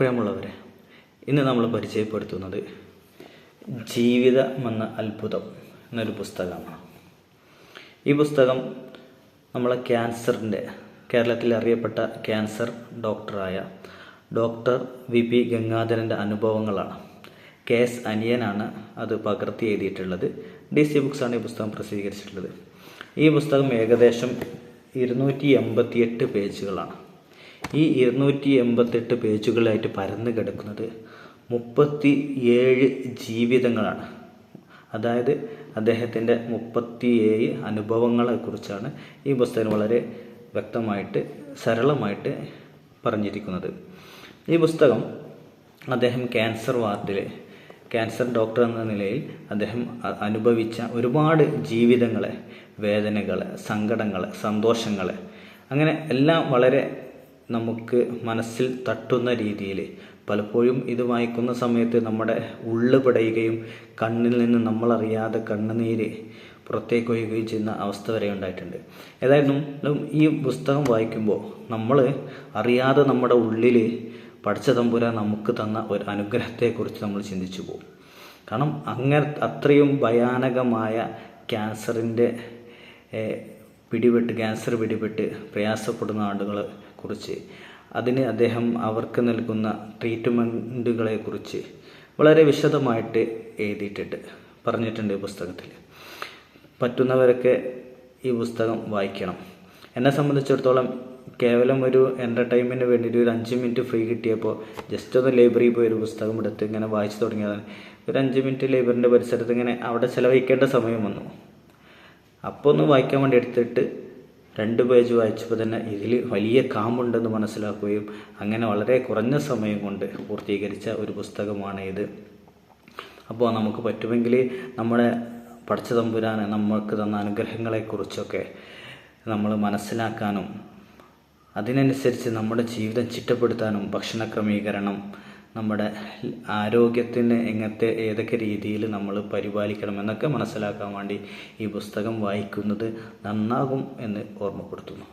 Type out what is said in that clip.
പ്രിയമുള്ളവരെ, ഇന്ന് നമ്മൾ പരിചയപ്പെടുത്തുന്നത് ജീവിതമെന്ന അത്ഭുതം എന്നൊരു പുസ്തകമാണ്. ഈ പുസ്തകം നമ്മളെ കേരളത്തിൽ അറിയപ്പെട്ട ക്യാൻസർ ഡോക്ടറായ ഡോക്ടർ വി.പി. ഗംഗാധരൻ്റെ അനുഭവങ്ങളാണ്. KS അനിയനാണ് അത് പകർത്തി എഴുതിയിട്ടുള്ളത്. DC ബുക്സാണ് ഈ പുസ്തകം പ്രസിദ്ധീകരിച്ചിട്ടുള്ളത്. ഈ പുസ്തകം ഏകദേശം 288 പേജുകളാണ്. ഈ 288 പേജുകളായിട്ട് പരന്നു കിടക്കുന്നത് 37 ജീവിതങ്ങളാണ്. അതായത് അദ്ദേഹത്തിൻ്റെ 37 അനുഭവങ്ങളെക്കുറിച്ചാണ് ഈ പുസ്തകം വളരെ വ്യക്തമായിട്ട് സരളമായിട്ട് പറഞ്ഞിരിക്കുന്നത്. ഈ പുസ്തകം അദ്ദേഹം ക്യാൻസർ ഡോക്ടർ എന്ന നിലയിൽ അദ്ദേഹം അനുഭവിച്ച ഒരുപാട് ജീവിതങ്ങളെ, വേദനകളെ, സങ്കടങ്ങളെ, സന്തോഷങ്ങളെ, അങ്ങനെ എല്ലാം വളരെ നമുക്ക് മനസ്സിൽ തട്ടുന്ന രീതിയിൽ പലപ്പോഴും ഇത് വായിക്കുന്ന സമയത്ത് നമ്മുടെ ഉള്ളു പിടയുകയും കണ്ണിൽ നിന്ന് നമ്മളറിയാതെ കണ്ണുനീര് പുറത്തേക്ക് ഒഴുകുകയും ചെയ്യുന്ന അവസ്ഥ വരെ ഉണ്ടായിട്ടുണ്ട്. ഏതായാലും ഈ പുസ്തകം വായിക്കുമ്പോൾ നമ്മൾ അറിയാതെ നമ്മുടെ ഉള്ളിൽ പടച്ച തമ്പുരാൻ നമുക്ക് തന്ന ഒരു അനുഗ്രഹത്തെക്കുറിച്ച് നമ്മൾ ചിന്തിച്ചു പോകും. കാരണം അത്രയും ഭയാനകമായ ക്യാൻസർ പിടിപെട്ട് പ്രയാസപ്പെടുന്ന ആളുകളെ കുറിച്ച്, അതിന് അദ്ദേഹം അവർക്ക് നൽകുന്ന ട്രീറ്റ്മെൻറ്റുകളെ കുറിച്ച് വളരെ വിശദമായിട്ട് പറഞ്ഞിട്ടുണ്ട് ഈ പുസ്തകത്തിൽ. പറ്റുന്നവരൊക്കെ ഈ പുസ്തകം വായിക്കണം. എന്നെ സംബന്ധിച്ചിടത്തോളം കേവലം ഒരു എൻ്റർടൈൻമെൻറ്റിന് വേണ്ടിയിട്ട് ഒരു 5 മിനിറ്റ് ഫ്രീ കിട്ടിയപ്പോൾ ജസ്റ്റ് ഒന്ന് ലൈബ്രറിയിൽ പോയി ഒരു പുസ്തകം എടുത്ത് ഇങ്ങനെ വായിച്ചു തുടങ്ങിയതാണ്. ഒരു 5 മിനിറ്റ് ലൈബ്രറിൻ്റെ പരിസരത്ത് ഇങ്ങനെ അവിടെ ചിലവഴിക്കേണ്ട സമയം വന്നു. അപ്പോൾ ഒന്ന് വായിക്കാൻ വേണ്ടി എടുത്തിട്ട് 2 പേജ് വായിച്ചപ്പോൾ തന്നെ ഇതിൽ വലിയ കാമ്പുണ്ടെന്ന് മനസ്സിലാക്കുകയും അങ്ങനെ വളരെ കുറഞ്ഞ സമയം കൊണ്ട് പൂർത്തീകരിച്ച ഒരു പുസ്തകമാണ് ഇത്. അപ്പോൾ നമുക്ക് പറ്റുമെങ്കിൽ നമ്മുടെ പടച്ച തമ്പുരാനെ നമ്മൾക്ക് തന്ന അനുഗ്രഹങ്ങളെക്കുറിച്ചൊക്കെ നമ്മൾ മനസ്സിലാക്കാനും അതിനനുസരിച്ച് നമ്മുടെ ജീവിതം ചിട്ടപ്പെടുത്താനും, ഭക്ഷണ ക്രമീകരണം, നമ്മുടെ ആരോഗ്യത്തിന് ഏതൊക്കെ രീതിയിൽ നമ്മൾ പരിപാലിക്കണം എന്നൊക്കെ മനസ്സിലാക്കാൻ വേണ്ടി ഈ പുസ്തകം വായിക്കുന്നത് നന്നാകും എന്ന് ഓർമ്മപ്പെടുത്തുന്നു.